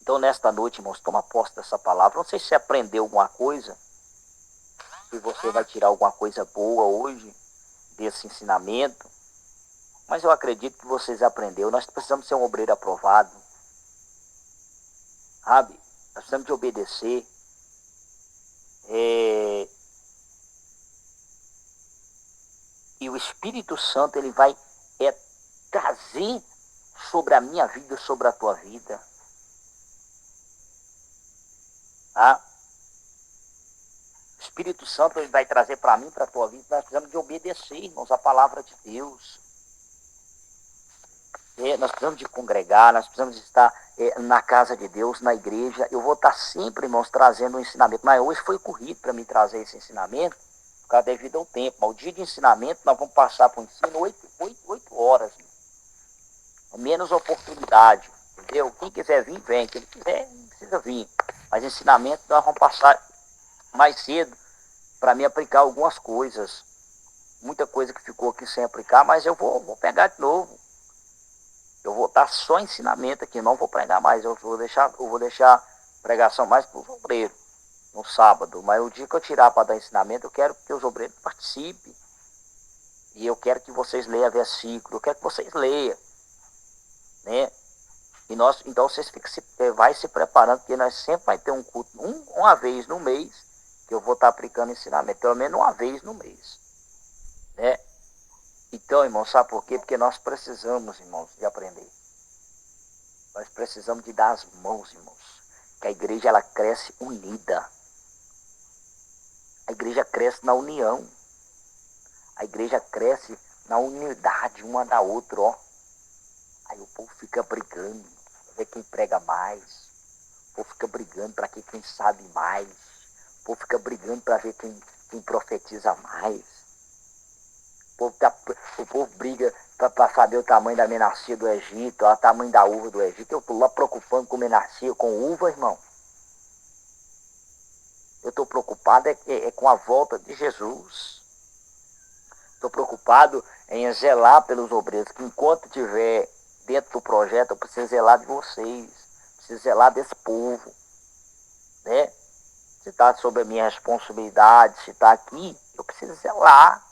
Então, nesta noite, irmãos, toma posse dessa palavra. Não sei se você aprendeu alguma coisa, se você vai tirar alguma coisa boa hoje desse ensinamento, mas eu acredito que vocês aprenderam. Nós precisamos ser um obreiro aprovado, sabe? Nós precisamos de obedecer. E o Espírito Santo, ele vai trazer sobre a minha vida, sobre a tua vida. Tá? O Espírito Santo, ele vai trazer para mim, para a tua vida. Nós precisamos de obedecer, irmãos, a palavra de Deus. Nós precisamos de congregar, nós precisamos de estar na casa de Deus, na igreja. Eu vou estar sempre, irmãos, trazendo um ensinamento. Mas hoje foi corrido para me trazer esse ensinamento, por causa devido ao tempo. Mas o dia de ensinamento, nós vamos passar para o ensino 8 horas. Menos oportunidade, entendeu? Quem quiser vir, vem. Quem não quiser, não precisa vir. Mas ensinamento, nós vamos passar mais cedo para me aplicar algumas coisas. Muita coisa que ficou aqui sem aplicar, mas eu vou pegar de novo. Eu vou dar só ensinamento aqui, não vou pregar mais. Eu vou deixar pregação mais para os obreiros no sábado. Mas o dia que eu tirar para dar ensinamento, eu quero que os obreiros participem. E eu quero que vocês leiam versículo, eu quero que vocês leiam. Né? Então vocês vai se preparando, porque nós sempre vai ter um culto, uma vez no mês, que eu vou estar aplicando ensinamento, pelo menos uma vez no mês. Né? Então, irmãos, sabe por quê? Porque nós precisamos, irmãos, de aprender. Nós precisamos de dar as mãos, irmãos. Que a igreja, ela cresce unida. A igreja cresce na união. A igreja cresce na unidade uma da outra, ó. Aí o povo fica brigando para ver quem prega mais. O povo fica brigando para ver quem sabe mais. O povo fica brigando para ver quem profetiza mais. O povo briga para saber o tamanho da melancia do Egito, o tamanho da uva do Egito. Eu estou lá preocupando com melancia, com uva, irmão. Eu estou preocupado com a volta de Jesus. Estou preocupado em zelar pelos obreiros, que enquanto estiver dentro do projeto, eu preciso zelar de vocês. Preciso zelar desse povo. Né? Se está sob a minha responsabilidade, se está aqui, eu preciso zelar.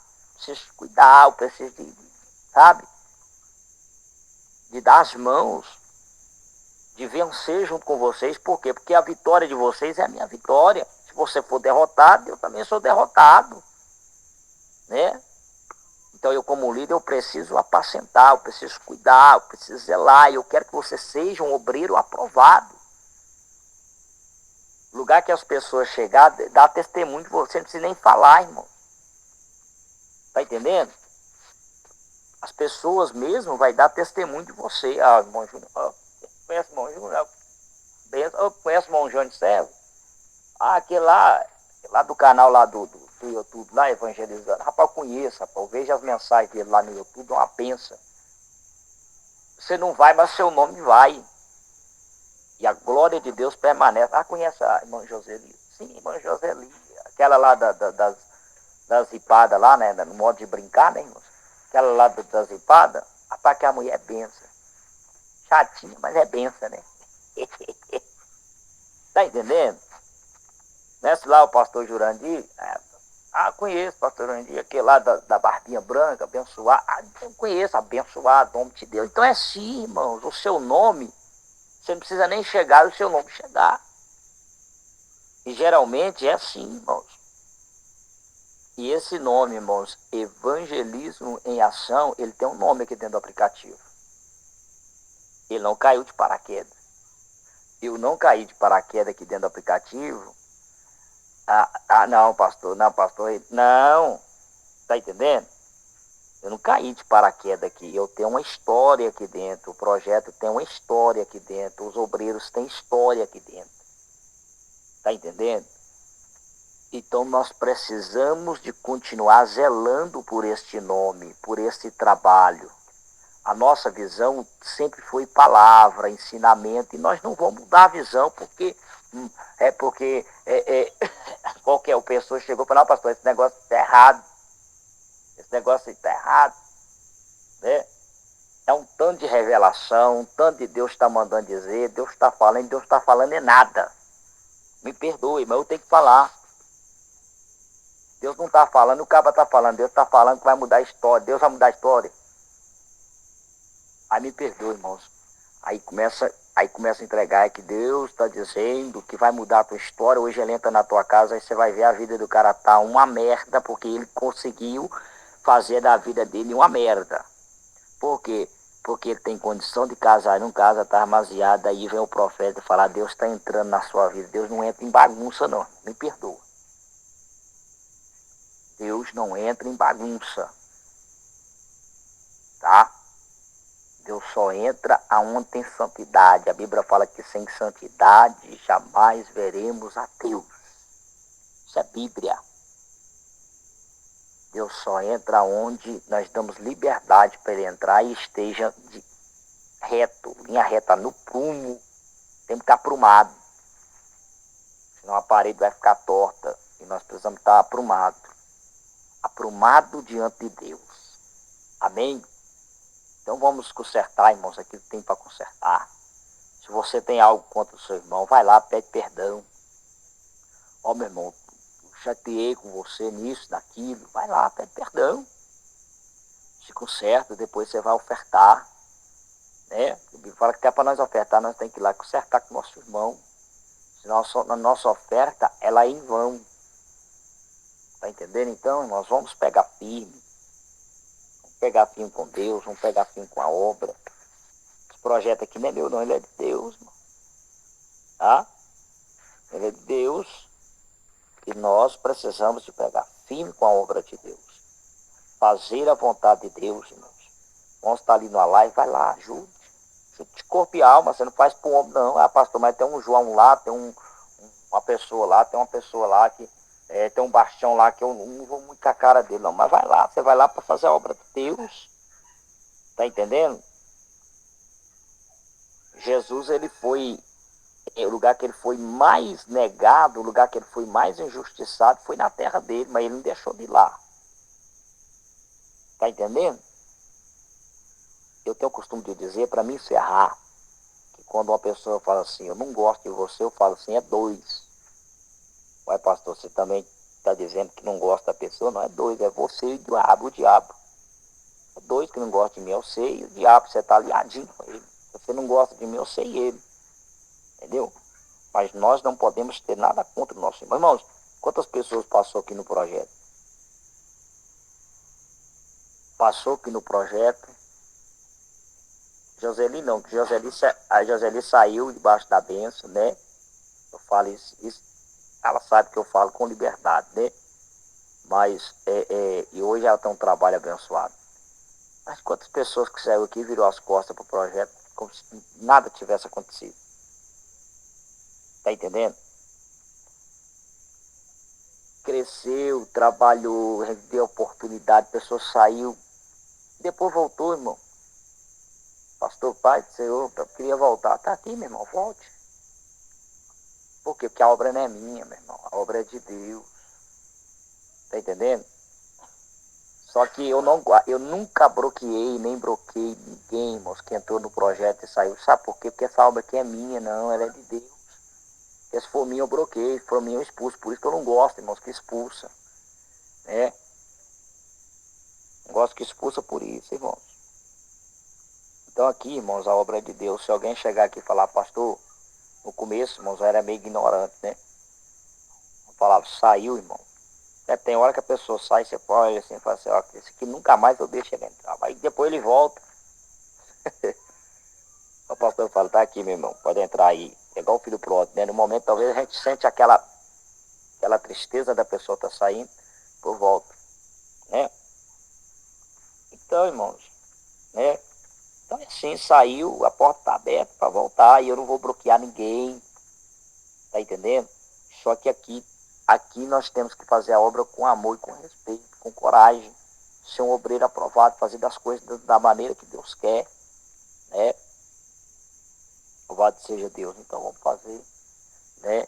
Preciso cuidar, eu preciso sabe? De dar as mãos, de vencer junto com vocês. Por quê? Porque a vitória de vocês é a minha vitória. Se você for derrotado, eu também sou derrotado. Né? Então eu como líder, eu preciso apacentar, eu preciso cuidar, eu preciso zelar. E eu quero que você seja um obreiro aprovado. Lugar que as pessoas chegarem, dá testemunho de você, não precisa nem falar, irmão. Tá entendendo? As pessoas mesmo vai dar testemunho de você. Ah, irmão Júnior, conhece o irmão Júnior? Conhece o irmão Júnior Servo? Ah, aquele lá do canal lá do YouTube, lá evangelizando. Rapaz, eu conheço, rapaz. Eu vejo as mensagens dele lá no YouTube, uma benção. Você não vai, mas seu nome vai. E a glória de Deus permanece. Ah, conhece a irmã Joseli? Sim, irmã Joseli. Aquela lá das ripadas lá, né? No modo de brincar, né, irmãos? Aquela lá das ripadas. Rapaz, que a mulher é benção. Chatinha, mas é benção, né? Tá entendendo? Conhece lá o pastor Jurandir? Conheço o pastor Jurandir, aquele lá da barbinha branca, abençoado. Eu conheço, abençoado, nome de Deus. Então é sim, irmãos, o seu nome, você não precisa nem chegar, o seu nome chegar. E geralmente é assim, irmãos. E esse nome, irmãos, Evangelismo em Ação, ele tem um nome aqui dentro do aplicativo. Ele não caiu de paraquedas. Eu não caí de paraquedas aqui dentro do aplicativo. Não, pastor, não. Tá entendendo? Eu não caí de paraquedas aqui. Eu tenho uma história aqui dentro. O projeto tem uma história aqui dentro. Os obreiros têm história aqui dentro. Tá entendendo? Então nós precisamos de continuar zelando por este nome, por este trabalho. A nossa visão sempre foi palavra, ensinamento, e nós não vamos mudar a visão, porque qualquer pessoa chegou e falou, não, pastor, esse negócio está errado. Esse negócio está errado. Né? É um tanto de revelação, um tanto de Deus está mandando dizer, Deus está falando é nada. Me perdoe, mas eu tenho que falar. Deus não está falando, o cabra está falando, Deus está falando que vai mudar a história, Deus vai mudar a história. Aí me perdoe, irmãos. Aí começa a entregar que Deus está dizendo que vai mudar a tua história. Hoje ele entra na tua casa, aí você vai ver a vida do cara tá uma merda, porque ele conseguiu fazer da vida dele uma merda. Por quê? Porque ele tem condição de casar, não casa, tá armaziado. Aí vem o profeta falar, Deus está entrando na sua vida. Deus não entra em bagunça, não. Me perdoa. Deus não entra em bagunça. Tá? Deus só entra aonde tem santidade. A Bíblia fala que sem santidade jamais veremos a Deus. Isso é Bíblia. Deus só entra onde nós damos liberdade para ele entrar e esteja reto, linha reta, no prumo. Tem que estar aprumado. Senão a parede vai ficar torta. E nós precisamos estar aprumado. Aprumado diante de Deus. Amém? Então vamos consertar, irmãos, aquilo que tem para consertar. Se você tem algo contra o seu irmão, vai lá, pede perdão. Ó, meu irmão, eu chateei com você nisso, naquilo. Vai lá, pede perdão. Se conserta, depois você vai ofertar. Né? Ele fala que até para nós ofertar, nós temos que ir lá consertar com o nosso irmão. Senão a nossa oferta, ela é em vão. Tá entendendo? Então, nós vamos pegar firme. Vamos pegar firme com Deus, vamos pegar firme com a obra. Esse projeto aqui não é meu não, ele é de Deus, mano. Tá? Ele é de Deus. E nós precisamos de pegar firme com a obra de Deus. Fazer a vontade de Deus, irmãos. Vamos estar ali numa live, vai lá, ajude. Ajude de corpo e alma, você não faz por homem não. Ah, pastor, mas tem um João lá, tem uma pessoa lá, tem uma pessoa lá que tem um Bastião lá que eu não vou muito com a cara dele não. Mas vai lá, você vai lá para fazer a obra de Deus. Tá entendendo? Jesus, ele foi, o lugar que ele foi mais negado, o lugar que ele foi mais injustiçado, foi na terra dele, mas ele não deixou de ir lá. Tá entendendo? Eu tenho o costume de dizer, para mim encerrar, que quando uma pessoa fala assim, eu não gosto de você, eu falo assim, é dois. Ué, pastor, você também está dizendo que não gosta da pessoa? Não é dois, é você e o diabo. É dois que não gostam de mim, eu sei, e o diabo, você está aliadinho com ele. Você não gosta de mim, eu sei ele. Entendeu? Mas nós não podemos ter nada contra o nosso irmão. Irmãos, quantas pessoas passou aqui no projeto? Passou aqui no projeto. Joseli não, que a Joseli saiu debaixo da bênção, né? Eu falo isso, ela sabe que eu falo com liberdade, né? Mas, e hoje ela tem um trabalho abençoado. Mas quantas pessoas que saíram aqui virou as costas para o projeto como se nada tivesse acontecido? Tá entendendo? Cresceu, trabalhou, deu oportunidade, a pessoa saiu, depois voltou, irmão. Pastor, pai do Senhor, eu queria voltar. Tá aqui, meu irmão, volte. Por quê? Porque a obra não é minha, meu irmão. A obra é de Deus. Tá entendendo? Só que eu nunca bloqueei, nem bloqueei ninguém, irmãos, que entrou no projeto e saiu. Sabe por quê? Porque essa obra aqui é minha, não, ela é de Deus. Porque se for minha, eu bloqueei, se for minha, eu expulso. Por isso que eu não gosto, irmãos, que expulsa. Né? Não gosto que expulsa por isso, irmãos. Então aqui, irmãos, a obra é de Deus. Se alguém chegar aqui e falar, pastor, no começo, irmãos, eu era meio ignorante, né? Eu falava, saiu, irmão. Tem hora que a pessoa sai, você olha assim e fala assim, ó, esse aqui nunca mais eu deixo ele entrar. Aí depois ele volta. O pastor fala, tá aqui, meu irmão, pode entrar aí. É igual o filho pródigo, né? No momento, talvez a gente sente aquela tristeza da pessoa estar saindo, por volta, né? Então, irmãos, né? Então, assim, saiu, a porta está aberta para voltar e eu não vou bloquear ninguém. Tá entendendo? Só que aqui nós temos que fazer a obra com amor e com respeito, com coragem. Ser um obreiro aprovado, fazer das coisas da maneira que Deus quer, né? Louvado seja Deus. Então vamos fazer, né?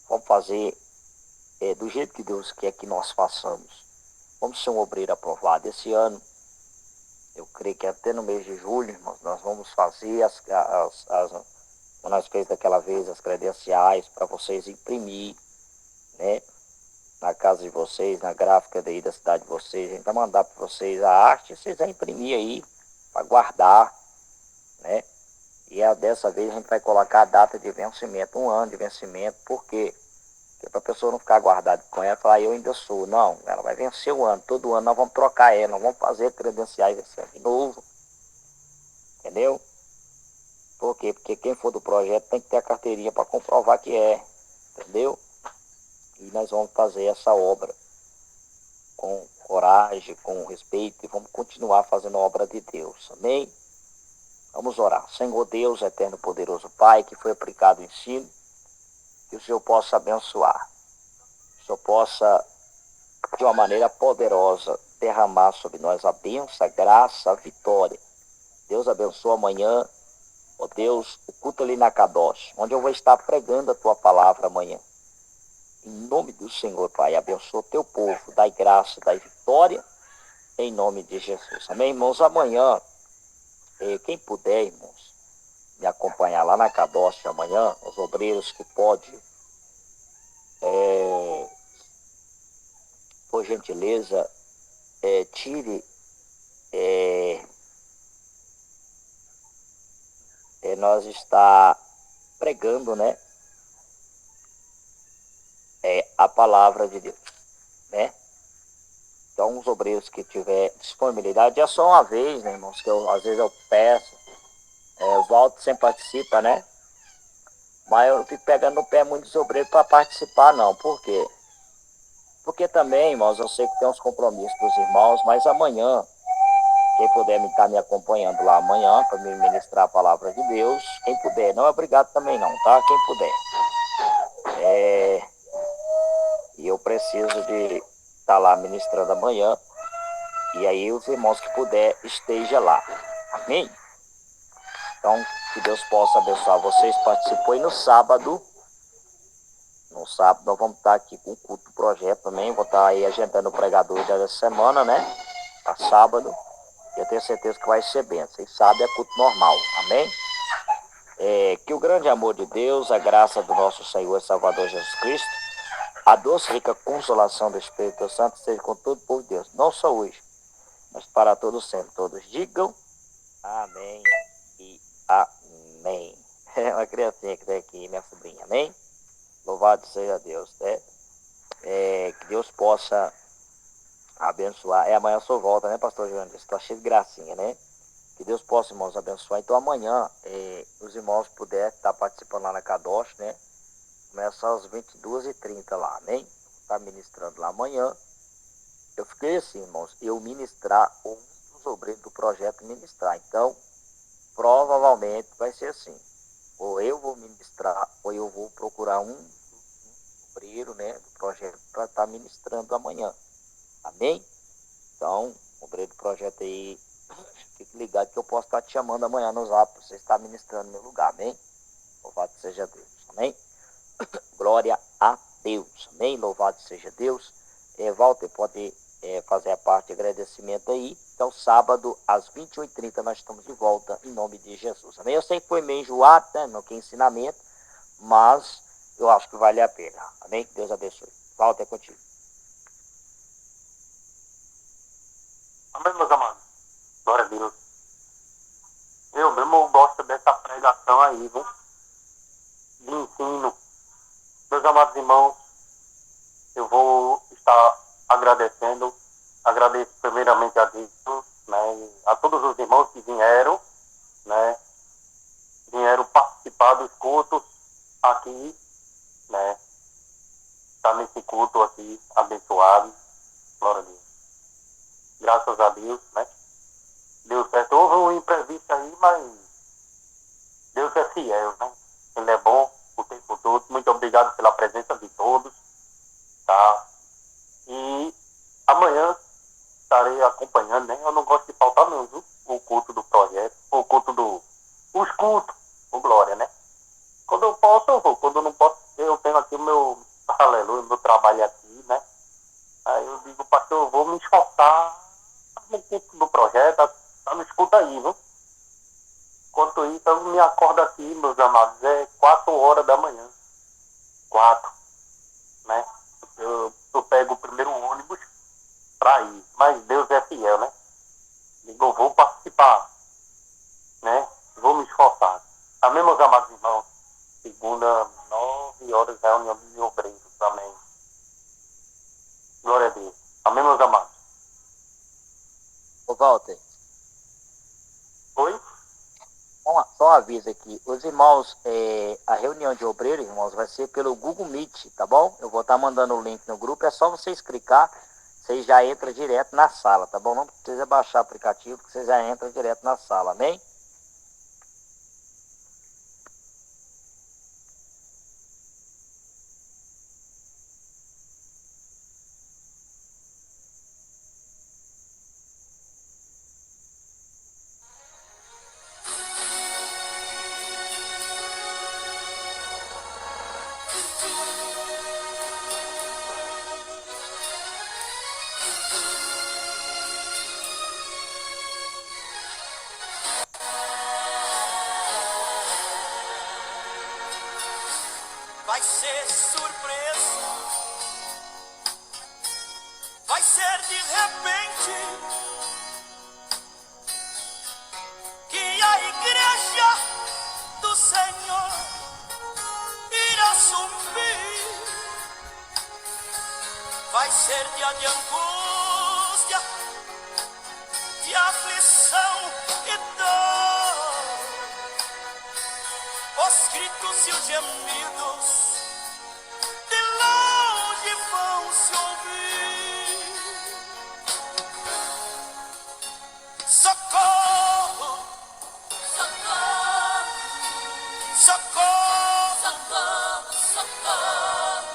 Vamos fazer do jeito que Deus quer que nós façamos. Vamos ser um obreiro aprovado. Esse ano, eu creio que até no mês de julho, irmãos, nós vamos fazer nós fez daquela vez as credenciais para vocês imprimir, né? Na casa de vocês, na gráfica daí da cidade de vocês. A gente vai mandar para vocês a arte, vocês vão imprimir aí para guardar, né? E dessa vez a gente vai colocar a data de vencimento, 1 ano de vencimento. Por quê? Porque para a pessoa não ficar guardada com ela e falar, eu ainda sou. Não, ela vai vencer o ano. Todo ano nós vamos trocar ela, nós vamos fazer credenciais esse ano de novo. Entendeu? Por quê? Porque quem for do projeto tem que ter a carteirinha para comprovar que é. Entendeu? E nós vamos fazer essa obra com coragem, com respeito, e vamos continuar fazendo a obra de Deus. Amém? Vamos orar. Senhor Deus, eterno poderoso Pai, que foi aplicado o ensino, que o Senhor possa abençoar. Que o Senhor possa, de uma maneira poderosa, derramar sobre nós a bênção, a graça, a vitória. Deus abençoe amanhã, ó Deus, o culto ali na Kadosh, onde eu vou estar pregando a tua palavra amanhã. Em nome do Senhor, Pai, abençoa o teu povo, dai graça, dai vitória, em nome de Jesus. Amém, irmãos? Amanhã, quem puder, irmãos, me acompanhar lá na Kadosh amanhã, os obreiros que podem, por gentileza, tire, nós está pregando, né, a palavra de Deus, né? Então, os obreiros que tiver disponibilidade, é só uma vez, né, irmãos, que às vezes eu peço, o Walter sempre participa, né? Mas eu não fico pegando no pé muitos obreiros para participar, não. Por quê? Porque também, irmãos, eu sei que tem uns compromissos dos irmãos, mas amanhã, quem puder estar me acompanhando lá amanhã para me ministrar a palavra de Deus, quem puder, não é obrigado também não, tá? Quem puder. E eu preciso de estar lá ministrando amanhã, e aí os irmãos que puder, esteja lá. Amém? Então, que Deus possa abençoar vocês. Participou aí no sábado. No sábado nós vamos estar aqui com o culto do projeto também. Vou estar aí agendando o pregador dessa semana, né? Para sábado. Eu tenho certeza que vai ser bem. Vocês sabem, é culto normal. Amém? Que o grande amor de Deus, a graça do nosso Senhor e Salvador Jesus Cristo, a doce rica consolação do Espírito Santo seja com todo o povo de Deus. Não só hoje, mas para todos sempre. Todos digam amém e amém. É uma criancinha que está aqui, minha sobrinha. Amém? Louvado seja Deus, né? Que Deus possa abençoar. Amanhã só volta, né, pastor João? Está cheio de gracinha, né? Que Deus possa, irmãos, abençoar. Então amanhã, os irmãos puderem estar participando lá na Kadosh, né? Começa às 22h30 lá, amém? Está ministrando lá amanhã. Eu fiquei assim, irmãos, eu ministrar, ou um dos obreiros do projeto ministrar. Então, provavelmente vai ser assim. Ou eu vou ministrar, ou eu vou procurar um obreiro, né, do projeto para estar ministrando amanhã. Amém? Então, obreiro do projeto aí, fique ligado que eu posso estar te chamando amanhã no zap para você estar ministrando no meu lugar. Amém? Louvado seja Deus. Amém? Glória a Deus. Amém? Louvado seja Deus. Walter, pode fazer a parte de agradecimento aí. Então, sábado, às 28h30, nós estamos de volta, em nome de Jesus. Amém? Eu sei que foi meio enjoado, né? Não tem ensinamento, mas eu acho que vale a pena. Amém? Que Deus abençoe. Walter, é contigo. Amém, meus amados? Glória a Deus. Eu mesmo gosto dessa pregação aí, viu? De ensino. Meus amados irmãos, eu vou estar agradecendo. Agradeço primeiramente a Deus, né? A todos os irmãos que vieram, né? Vieram participar dos cultos aqui, né? Está nesse culto aqui abençoado. Glória a Deus. Graças a Deus, né? Deu certo. Houve um imprevisto aí, mas Deus é fiel, né? Ele é bom o tempo todo. Muito obrigado pela presença de todos, tá? E amanhã estarei acompanhando, né? Eu não gosto de faltar não, viu? O culto do projeto, o culto os cultos, o Glória, né? Quando eu posso, eu vou. Quando eu não posso, eu tenho aqui o meu, aleluia, meu trabalho aqui, né? Aí eu digo, pastor, eu vou me esforçar no culto do projeto, tá no escuta aí, viu? Enquanto isso, eu me acordo aqui, meus amados, 4h da manhã. 4, né? Eu pego o primeiro ônibus para ir, mas Deus é fiel, né? Digo, eu vou participar, né? Vou me esforçar. Amém, meus amados irmãos? Segunda, 9h, reunião de obreiros. Amém. Glória a Deus. Amém, meus amados? Ô, Walter. Oi? Só um aviso aqui. Os irmãos, a reunião de obreiros, irmãos, vai ser pelo Google Meet, tá bom? Eu vou estar mandando o link no grupo. É só vocês clicar, vocês já entram direto na sala, tá bom? Não precisa baixar o aplicativo, que vocês já entram direto na sala, amém? Vai ser surpresa, vai ser de repente que a igreja do Senhor irá sumbir. Vai ser dia de angústia, de aflição e dor. Os gritos e os gemidos de longe vão se ouvir. Socorro, socorro, socorro, socorro, socorro.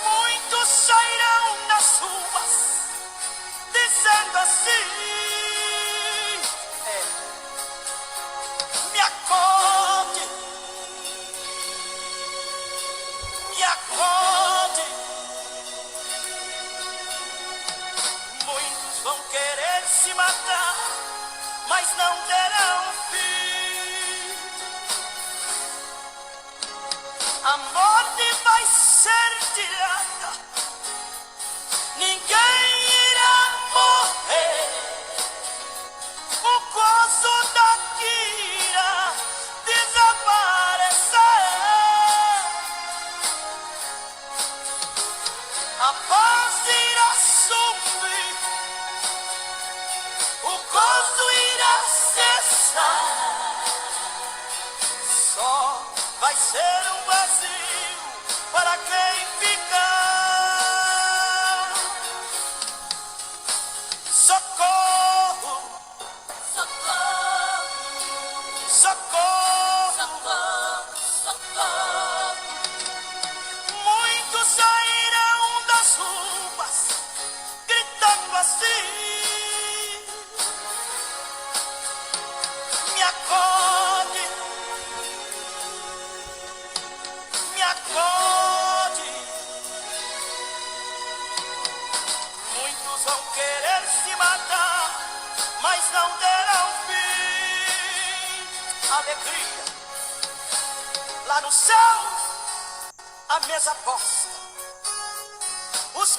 Muitos sairão nas ruas dizendo assim: me acorde, me acorde. Muitos vão querer se matar, mas não terão fim. A morte vai ser tirada, ninguém irá morrer. O gozo daqui irá desaparecer. A paz irá sumir, o gozo irá cessar. Só vai ser um vazio para quem ficar. Socorro, socorro, socorro, socorro, socorro. Muitos sairão das ruas gritando assim: me acorde, me acorde. Muitos vão querer se matar, mas não terão fim. Alegria lá no céu, a mesa posta, os